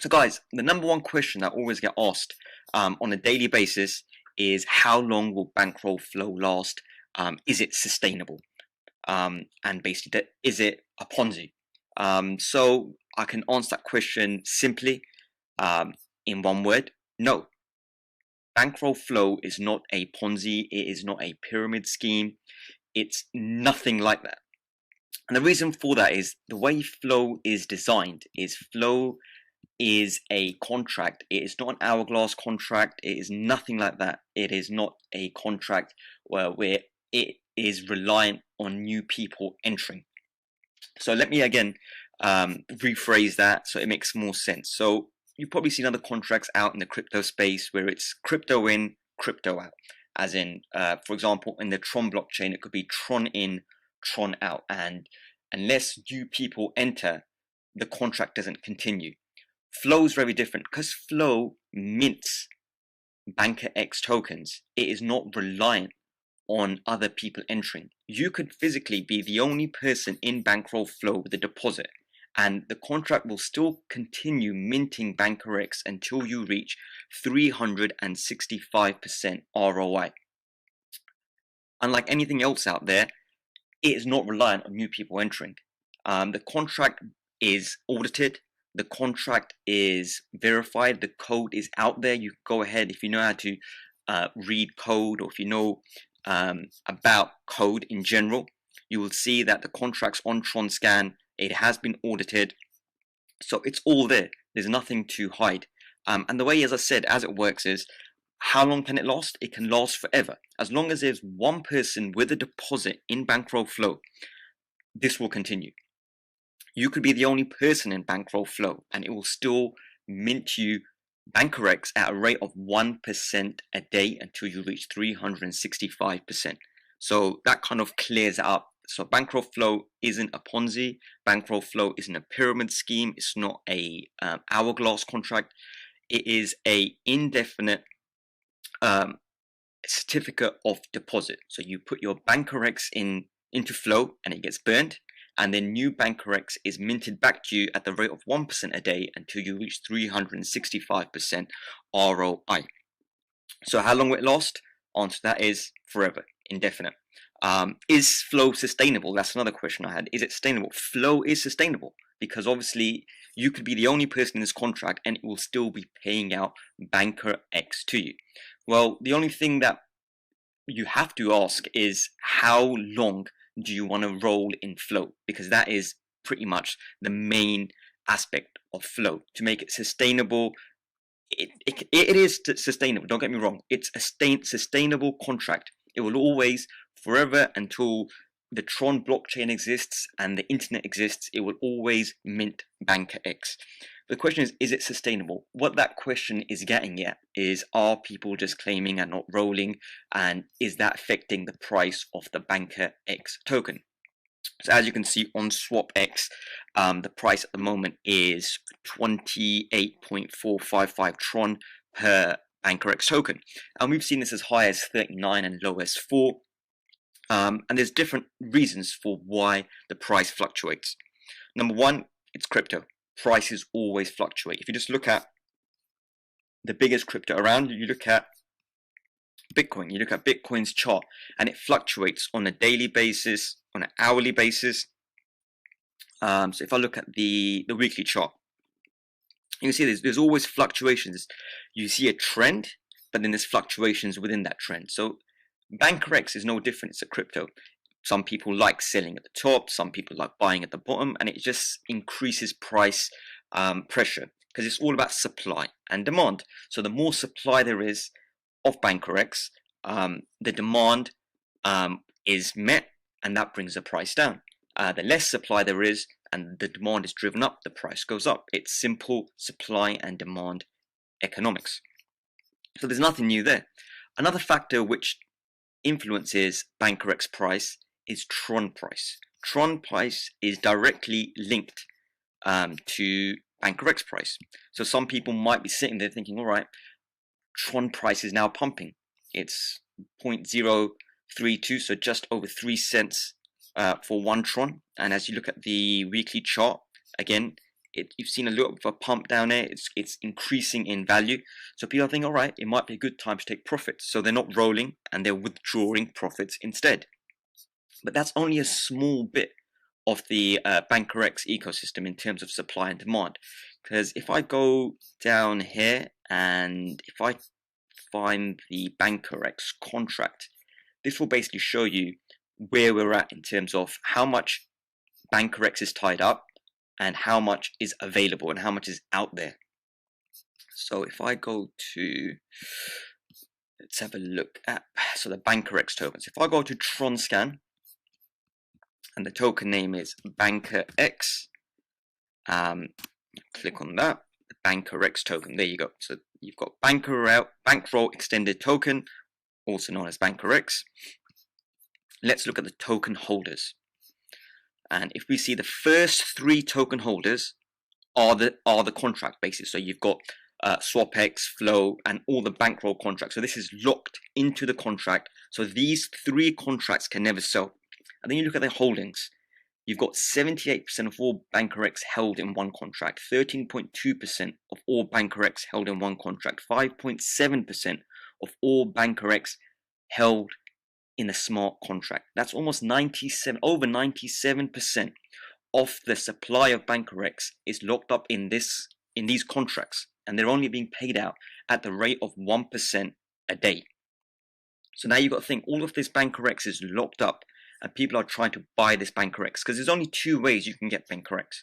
So guys, the number one question that I always get asked on a daily basis is how long will Bankroll Flow last? Is it sustainable? And basically, is it a Ponzi? So I can answer that question simply in one word: no. Bankroll Flow is not a Ponzi. It is not a pyramid scheme. It's nothing like that. And the reason for that is the way Flow is designed is Flow is a contract. It is not an hourglass contract. It is nothing like that. It is not a contract where it is reliant on new people entering. So let me again rephrase that so it makes more sense. So you've probably seen other contracts out in the crypto space where it's crypto in, crypto out. As in, for example, in the Tron blockchain, it could be Tron in, Tron out. And unless new people enter, the contract doesn't continue. Flow is very different because Flow mints Banker X tokens. It is not reliant on other people entering. You could physically be the only person in Bankroll Flow with a deposit, and the contract will still continue minting Banker X until you reach 365% ROI. Unlike anything else out there, it is not reliant on new people entering. The contract is audited. The contract is verified. The code is out there. You go ahead if you know how to read code, or if you know about code in general, you will see that the contract's on TronScan. It has been audited, so it's all there. There's nothing to hide. And the way, as I said, as it works is, how long can it last? It can last forever. As long as there's one person with a deposit in Bankroll Flow, this will continue. You could be the only person in Bankroll Flow, and it will still mint you Banker X at a rate of 1% a day until you reach 365%. So that kind of clears it up. So Bankroll Flow isn't a Ponzi. Bankroll Flow isn't a pyramid scheme. It's not a hourglass contract. It is a indefinite certificate of deposit. So you put your Banker X into Flow and it gets burned, and then new Banker X is minted back to you at the rate of 1% a day until you reach 365% ROI. So how long will it last? Answer that is forever, indefinite. Is Flow sustainable? That's another question I had. Is it sustainable? Flow is sustainable because obviously you could be the only person in this contract and it will still be paying out Banker X to you. Well, the only thing that you have to ask is how long do you want to roll in Flow, because that is pretty much the main aspect of Flow. To make it sustainable, it is sustainable, don't get me wrong. It's a sustainable contract. It will always, forever, until the Tron blockchain exists and the internet exists, it will always mint Banker X. The question is it sustainable? What that question is getting at is, are people just claiming and not rolling, and is that affecting the price of the Banker X token? So as you can see on SwapX, the price at the moment is 28.455 Tron per Banker X token, and we've seen this as high as 39 and low as 4. And there's different reasons for why the price fluctuates. Number one, it's crypto. Prices always fluctuate. If you just look at the biggest crypto around, you look at Bitcoin, you look at Bitcoin's chart, and it fluctuates on a daily basis, on an hourly basis. So if I look at the weekly chart, you can see there's always fluctuations. You see a trend, but then there's fluctuations within that trend. So Banker X is no different. It's a crypto. Some people like selling at the top, some people like buying at the bottom, and it just increases price pressure because it's all about supply and demand. So the more supply there is of Banker X, the demand is met, and that brings the price down. The less supply there is and the demand is driven up, the price goes up. It's simple supply and demand economics. So there's nothing new there. Another factor which influences Banker X price is Tron price. Tron price is directly linked to Banker X price. So some people might be sitting there thinking, all right, Tron price is now pumping. It's 0.032, so just over 3 cents for 1 Tron. And as you look at the weekly chart, again, you've seen a little bit of a pump down there. It's increasing in value. So people think, all right, it might be a good time to take profits. So they're not rolling and they're withdrawing profits instead. But that's only a small bit of the BankerX ecosystem in terms of supply and demand. Because if I go down here and if I find the BankerX contract, this will basically show you where we're at in terms of how much BankerX is tied up and how much is available and how much is out there. So if I go to, let's have a look at, so the BankerX tokens. If I go to TronChain, and the token name is BankerX, click on that, the BankerX token, there you go. So you've got Bankroll extended token, also known as BankerX. Let's look at the token holders. And if we see the first 3 token holders are the contract basis. So you've got SwapX, Flow, and all the Bankroll contracts. So this is locked into the contract. So these 3 contracts can never sell. And then you look at the holdings. You've got 78% of all BankerX held in one contract, 13.2% of all BankerX held in one contract, 5.7% of all BankerX held in a smart contract. That's almost over 97% of the supply of BankerX is locked up in these contracts, and they're only being paid out at the rate of 1% a day. So now you've got to think, all of this BankerX is locked up, and people are trying to buy this BankerX because there's only 2 ways you can get BankerX.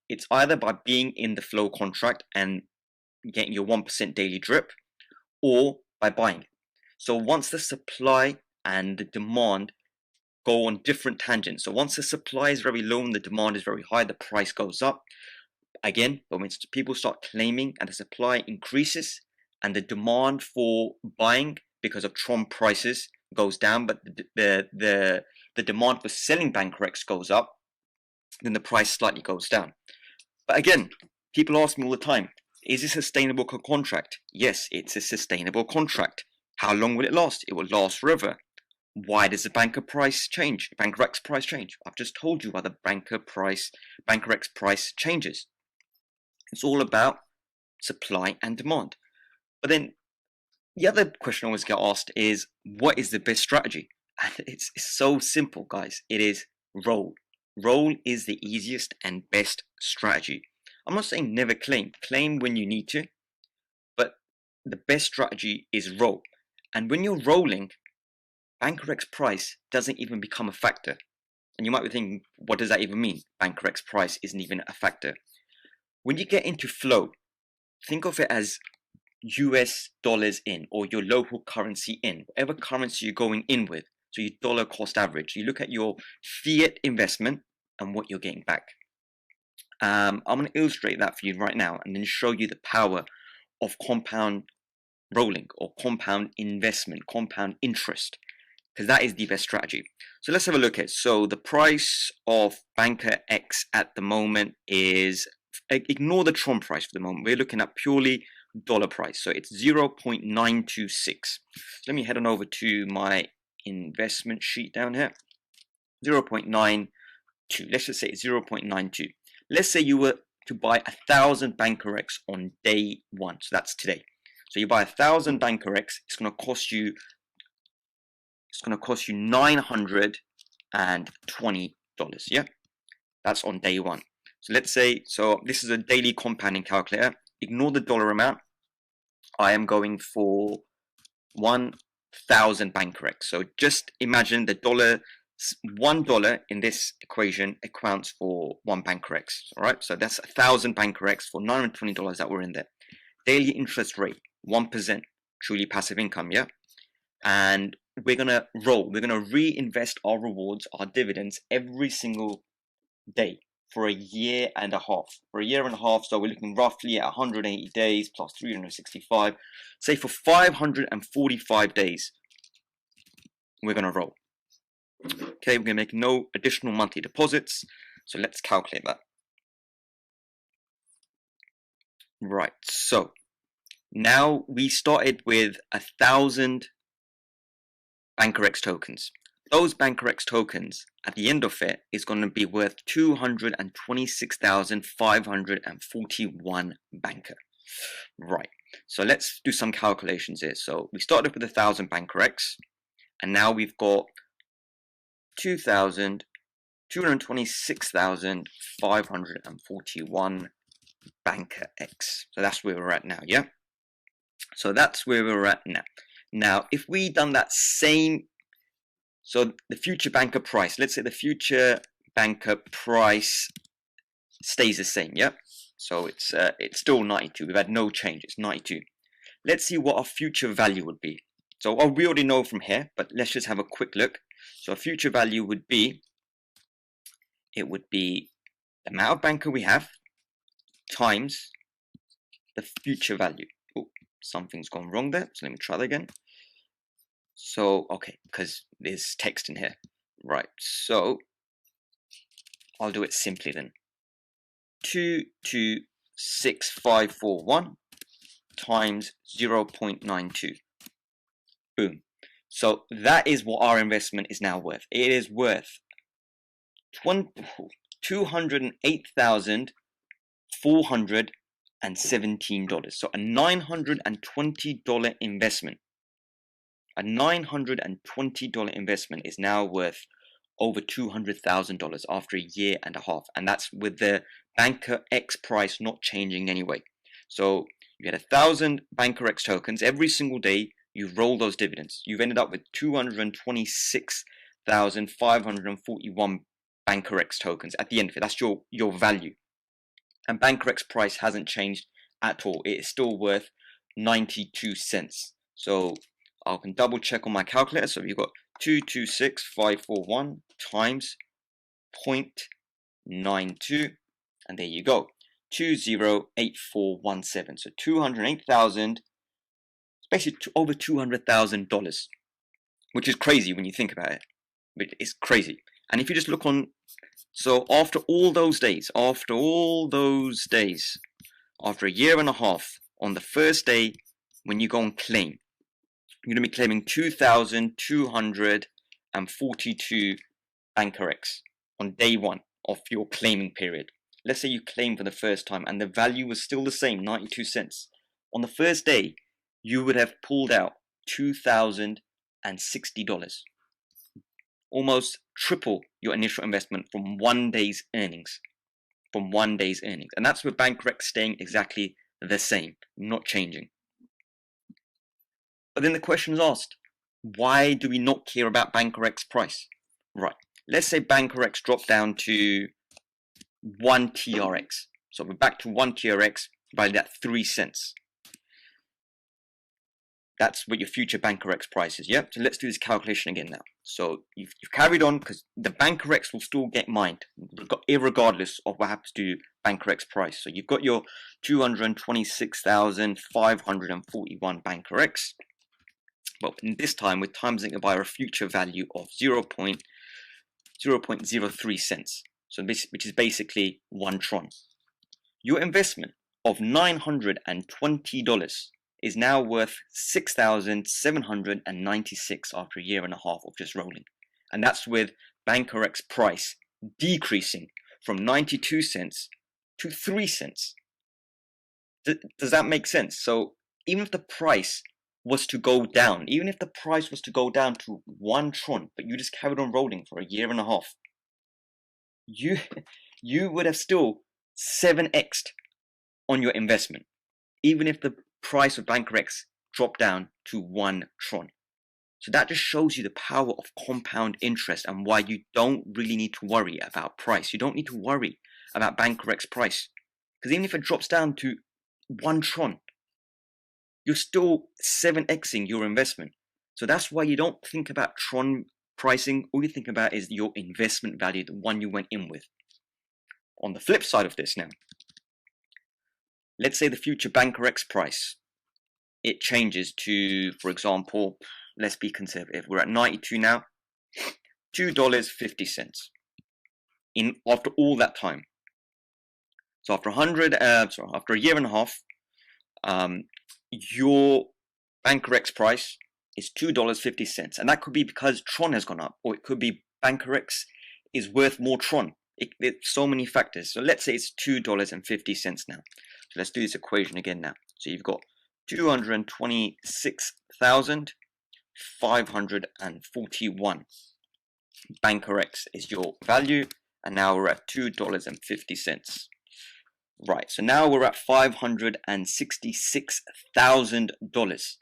It's either by being in the Flow contract and getting your 1% daily drip, or by buying it. So once the supply and the demand go on different tangents, so once the supply is very low and the demand is very high, the price goes up. Again, but when people start claiming and the supply increases and the demand for buying because of Tron prices goes down, but the demand for selling BankerX goes up, then the price slightly goes down. But again, people ask me all the time, is this a sustainable contract? Yes, it's a sustainable contract. How long will it last? It will last forever. Why does the BankerX price change? I've just told you why the BankerX price changes. It's all about supply and demand. But then the other question I always get asked is, what is the best strategy? And it's so simple, guys. It is roll. Roll is the easiest and best strategy. I'm not saying never claim. Claim when you need to. But the best strategy is roll. And when you're rolling, BankerX price doesn't even become a factor. And you might be thinking, what does that even mean? BankerX price isn't even a factor. When you get into Flow, think of it as US dollars in, or your local currency in, whatever currency you're going in with. So your dollar cost average. You look at your fiat investment and what you're getting back. I'm going to illustrate that for you right now and then show you the power of compound rolling or compound investment, compound interest, because that is the best strategy. So let's have a look at it. So the price of BankerX at the moment is, ignore the Tron price for the moment. We're looking at purely dollar price. So it's 0.926. So let me head on over to my investment sheet down here. 0.92. Let's just say it's 0.92. Let's say you were to buy 1,000 BankerX on day 1. So that's today. So you buy 1,000 BankerX. It's going to cost you $920. Yeah, that's on day 1. So let's say, so this is a daily compounding calculator. Ignore the dollar amount. I am going for 1,000 BankerX. So just imagine the $1 in this equation accounts for 1 BankerX. All right, so that's 1,000 BankerX for $920 that were in there. Daily interest rate 1%, truly passive income. Yeah, and we're gonna roll. We're gonna reinvest our rewards, our dividends every single day for a year and a half. So we're looking roughly at 180 days plus 365. Say for 545 days, we're going to roll. Okay, we're going to make no additional monthly deposits. So let's calculate that. Right, so now we started with 1,000 BankerX tokens. those BankerX tokens at the end of it is going to be worth 226,541 banker. Right, so let's do some calculations here. So we started with 1,000 BankerX, and now we've got 226,541 BankerX. So that's where we're at now, yeah? So that's where we're at now. Now, if we done that same, so the future banker price, let's say the future banker price stays the same, yeah? So it's still 92. We've had no change. It's 92. Let's see what our future value would be. So we already know from here, but let's just have a quick look. So our future value would be, it would be the amount of banker we have times the future value. Oh, something's gone wrong there. So let me try that again. So, okay, because there's text in here. Right, so I'll do it simply then. 226,541 times 0.92. Boom. So that is what our investment is now worth. It is worth $208,417. So a $920 investment. A $920 investment is now worth over $200,000 after a year and a half, and that's with the BankerX price not changing anyway. So you had 1,000 BankerX tokens every single day. You roll those dividends. You've ended up with 226,541 BankerX tokens at the end of it. That's your value. And BankerX price hasn't changed at all. It is still worth 92 cents. So I can double check on my calculator. So you've got 226,541 times 0.92, and there you go, 208417. So 208,000. It's basically over $200,000, which is crazy when you think about it. But it's crazy. And if you just look on, so after all those days, after a year and a half, on the first day when you go and claim, you're going to be claiming 2,242 BankerX on day one of your claiming period. Let's say you claim for the first time and the value was still the same, 92 cents. On the first day, you would have pulled out $2,060. Almost triple your initial investment from one day's earnings. And that's with BankerX staying exactly the same, not changing. But then the question is asked, why do we not care about BankerX price? Right, let's say BankerX dropped down to 1 TRX. So we're back to 1 TRX, valued at 3 cents. That's what your future BankerX price is, yeah? So let's do this calculation again now. So you've carried on, because the BankerX will still get mined, irregardless of what happens to BankerX price. So you've got your 226,541 BankerX. But in this time, we're timesing it by a future value of 0.03 cents. So this, which is basically 1 Tron. Your investment of $920 is now worth $6,796 after a year and a half of just rolling. And that's with BankerX price decreasing from 92 cents to 3 cents. Does that make sense? So even if the price was to go down, to 1 Tron, but you just carried on rolling for a year and a half, you would have still 7x'd on your investment, even if the price of BankerX dropped down to 1 Tron. So that just shows you the power of compound interest and why you don't really need to worry about price. You don't need to worry about BankerX price, because even if it drops down to 1 Tron, you're still 7xing your investment. So that's why you don't think about Tron pricing. All you think about is your investment value, the one you went in with. On the flip side of this now, let's say the future BankerX price, it changes to, for example, let's be conservative, we're at 92 now, $2.50 after all that time. So after after a year and a half, your BankerX price is $2.50, and that could be because Tron has gone up, or it could be BankerX is worth more Tron. It's so many factors. So let's say it's $2.50 now. So let's do this equation again now. So you've got 226,541 BankerX is your value, and now we're at $2.50. Right, so now we're at $566,000.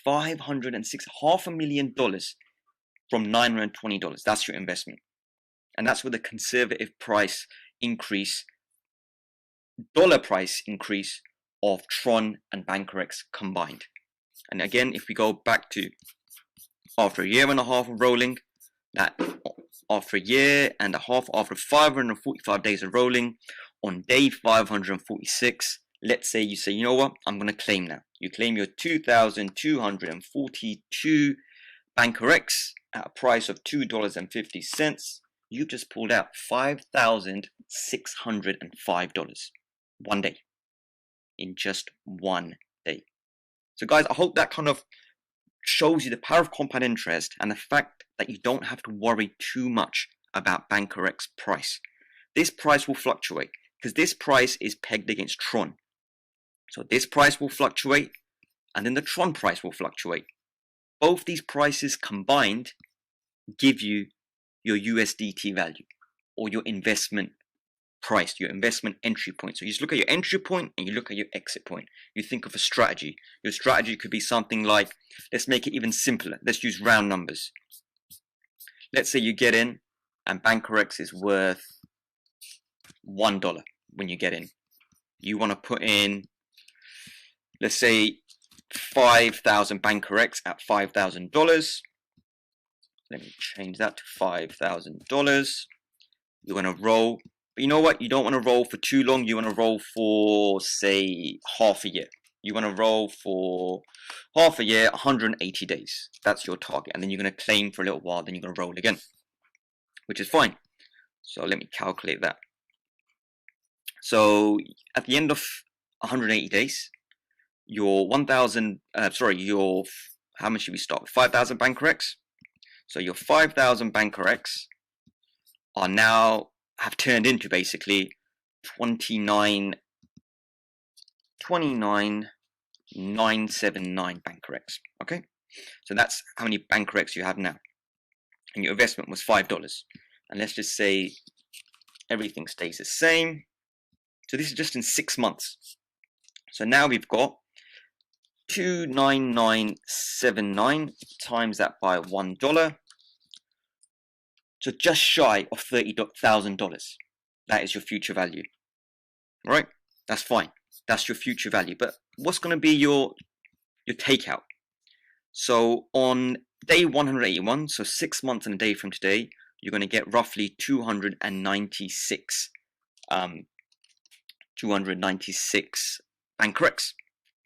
$506,500,000 from $920. That's your investment. And that's with a conservative price increase, dollar price increase of Tron and BankerX combined. And again, if we go back to after a year and a half of rolling, that after a year and a half, after 545 days of rolling, on day 546, let's say you say, you know what, I'm going to claim now. You claim your 2,242 BankerX at a price of $2.50. You've just pulled out $5,605 one day, in just one day. So guys, I hope that kind of shows you the power of compound interest and the fact that you don't have to worry too much about BankerX price. This price will fluctuate because this price is pegged against Tron. So this price will fluctuate, and then the Tron price will fluctuate. Both these prices combined give you your USDT value, or your investment price, your investment entry point. So you just look at your entry point and you look at your exit point. You think of a strategy. Your strategy could be something like, let's make it even simpler. Let's use round numbers. Let's say you get in and BankerX is worth $1 when you get in. You want to put in, let's say, 5,000 BankerX at $5,000. Let me change that to $5,000. You want to roll. But you know what? You don't want to roll for too long. You want to roll for, say, half a year. You want to roll for half a year, 180 days. That's your target. And then you're going to claim for a little while. Then you're going to roll again, which is fine. So let me calculate that. So at the end of 180 days, your 1,000, how much should we start with? 5,000 BankerX. So your 5,000 BankerX are now have turned into basically 29,979 BankerX. Okay, so that's how many BankerX you have now, and your investment was $5. And let's just say everything stays the same. So this is just in 6 months. So now we've got 29979 times that by $1. So just shy of $30,000. That is your future value. Right? That's fine. That's your future value. But what's going to be your takeout? So on day 181, so 6 months and a day from today, you're going to get roughly 296 BankerX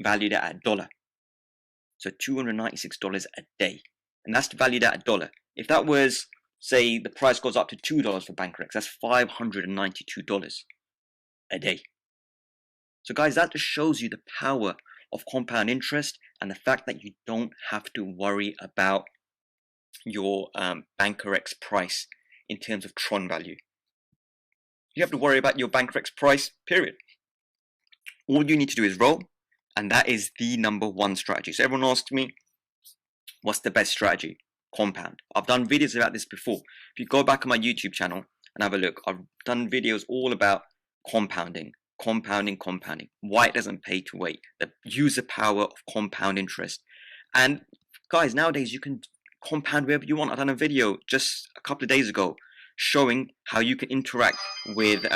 valued at $1. So $296 a day. And that's valued at $1. If that was, say, the price goes up to $2 for BankerX, that's $592 a day. So guys, that just shows you the power of compound interest and the fact that you don't have to worry about your BankerX price in terms of Tron value. You have to worry about your BankerX price, period. All you need to do is roll, and that is the #1 strategy. So everyone asks me, what's the best strategy? Compound. I've done videos about this before. If you go back on my YouTube channel and have a look, I've done videos all about compounding, why it doesn't pay to wait, the user power of compound interest. And guys, nowadays you can compound wherever you want. I've done a video just a couple of days ago showing how you can interact with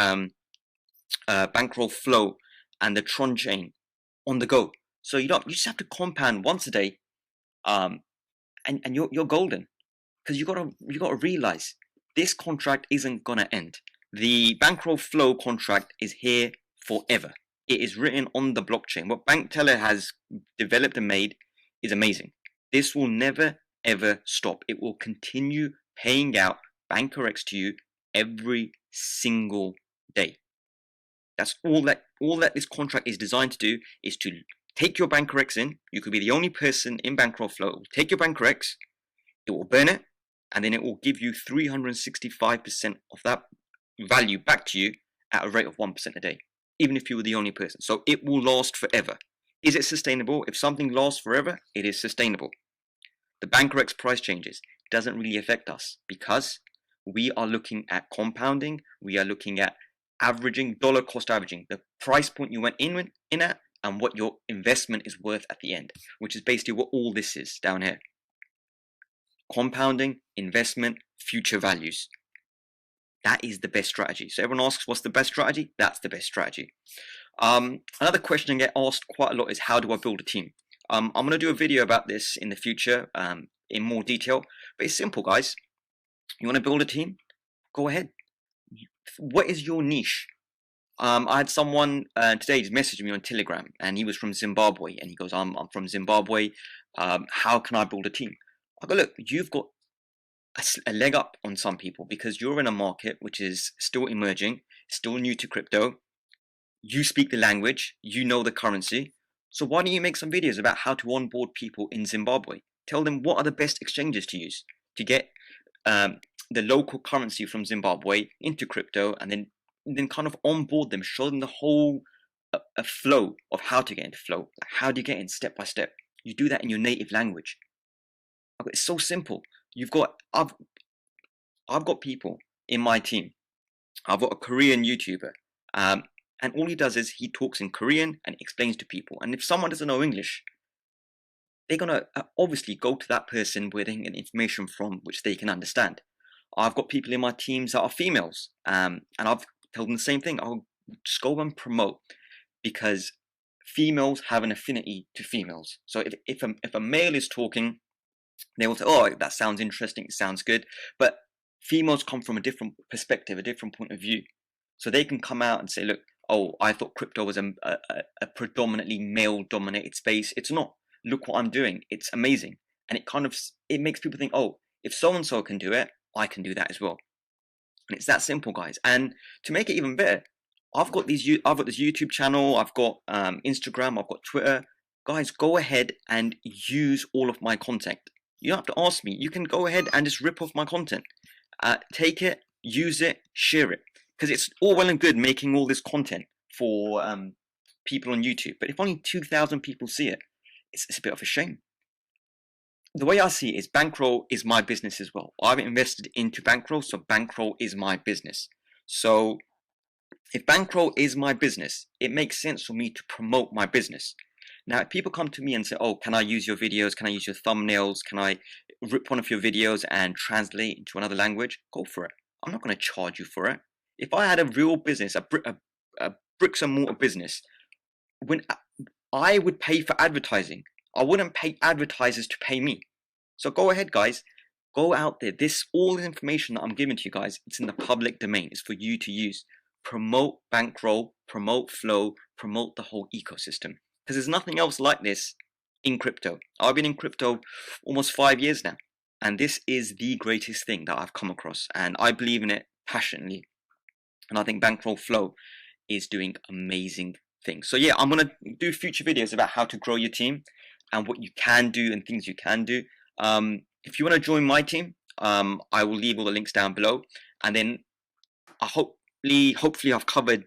Bankroll Flow and the TronChain on the go. So you just have to compound once a day, and you're golden, because you gotta realize this contract isn't gonna end. The Bankroll Flow contract is here forever. It is written on the blockchain. What BankTeller has developed and made is amazing. This will never ever stop. It will continue paying out BankerX to you every single day. That's all that this contract is designed to do, is to take your BankRx in. You could be the only person in Bankroll Flow. Take your BankRx, it will burn it, and then it will give you 365% of that value back to you at a rate of 1% a day, even if you were the only person. So it will last forever. Is it sustainable? If something lasts forever, it is sustainable. The BankRx price changes doesn't really affect us because we are looking at compounding. We are looking at averaging, dollar cost averaging, the price point you went in at and what your investment is worth at the end, which is basically what all this is down here. Compounding, investment, future values. That is the best strategy. So everyone asks, what's the best strategy? That's the best strategy. Another question I get asked quite a lot is, how do I build a team? I'm going to do a video about this in the future in more detail, but it's simple, guys. You want to build a team? Go ahead. What is your niche? I had someone today message me on Telegram, and he was from Zimbabwe, and he goes, I'm from Zimbabwe. How can I build a team? I go, look, you've got a leg up on some people because you're in a market which is still emerging, still new to crypto. You speak the language, you know the currency. So why don't you make some videos about how to onboard people in Zimbabwe? Tell them what are the best exchanges to use to get the local currency from Zimbabwe into crypto, and then kind of onboard them, show them the whole a flow of how to get into flow. How do you get in step by step? You do that in your native language. It's so simple. I've got people in my team. I've got a Korean YouTuber, and all he does is he talks in Korean and explains to people. And if someone doesn't know English, they're gonna obviously go to that person where they can get information from which they can understand. I've got people in my teams that are females, and I've told them the same thing. I'll just go and promote because females have an affinity to females. So if a male is talking, they will say, oh, that sounds interesting, it sounds good. But females come from a different perspective, a different point of view. So they can come out and say, look, oh, I thought crypto was a predominantly male-dominated space. It's not. Look what I'm doing. It's amazing. And it makes people think, oh, if so-and-so can do it, I can do that as well. And it's that simple, guys. And to make it even better, I've got this YouTube channel, I've got Instagram, I've got Twitter. Guys, go ahead and use all of my content. You don't have to ask me. You can go ahead and just rip off my content. Take it, use it, share it. Because it's all well and good making all this content for people on YouTube. But if only 2,000 people see it, it's a bit of a shame. The way I see it is Bankroll is my business as well. I've invested into Bankroll, so Bankroll is my business. So if Bankroll is my business, it makes sense for me to promote my business. Now, if people come to me and say, oh, can I use your videos? Can I use your thumbnails? Can I rip one of your videos and translate into another language? Go for it. I'm not going to charge you for it. If I had a real business, a bricks and mortar business, when I would pay for advertising, I wouldn't pay advertisers to pay me. So go ahead, guys. Go out there. All the information that I'm giving to you guys, it's in the public domain. It's for you to use. Promote Bankroll, promote Flow, promote the whole ecosystem. Because there's nothing else like this in crypto. I've been in crypto almost 5 years now. And this is the greatest thing that I've come across. And I believe in it passionately. And I think Bankroll Flow is doing amazing things. So yeah, I'm going to do future videos about how to grow your team and what you can do and things you can do. If you want to join my team, I will leave all the links down below. And then hopefully I've covered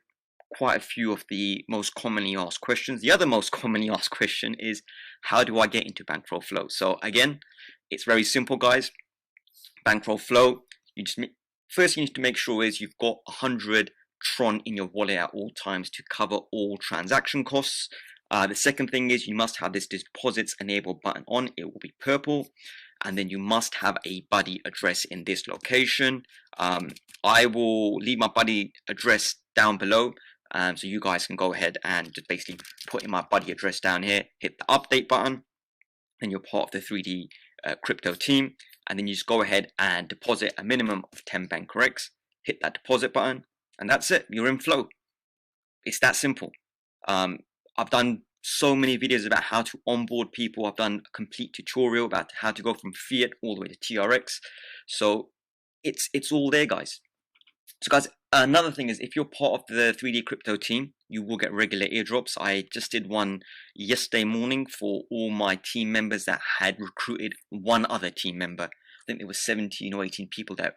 quite a few of the most commonly asked questions. The other most commonly asked question is, how do I get into Bankroll Flow? So again, it's very simple, guys. Bankroll Flow, first you need to make sure is you've got 100 Tron in your wallet at all times to cover all transaction costs. The second thing is you must have this deposits enabled button on. It will be purple. And then you must have a buddy address in this location. I will leave my buddy address down below. So you guys can go ahead and just basically put in my buddy address down here, hit the update button, and you're part of the 3D crypto team. And then you just go ahead and deposit a minimum of 10 BankRx, hit that deposit button, and that's it. You're in Flow. It's that simple. I've done so many videos about how to onboard people. I've done a complete tutorial about how to go from fiat all the way to TRX. So it's all there, guys. So guys, another thing is if you're part of the 3D crypto team, you will get regular airdrops. I just did one yesterday morning for all my team members that had recruited one other team member. I think there was 17 or 18 people that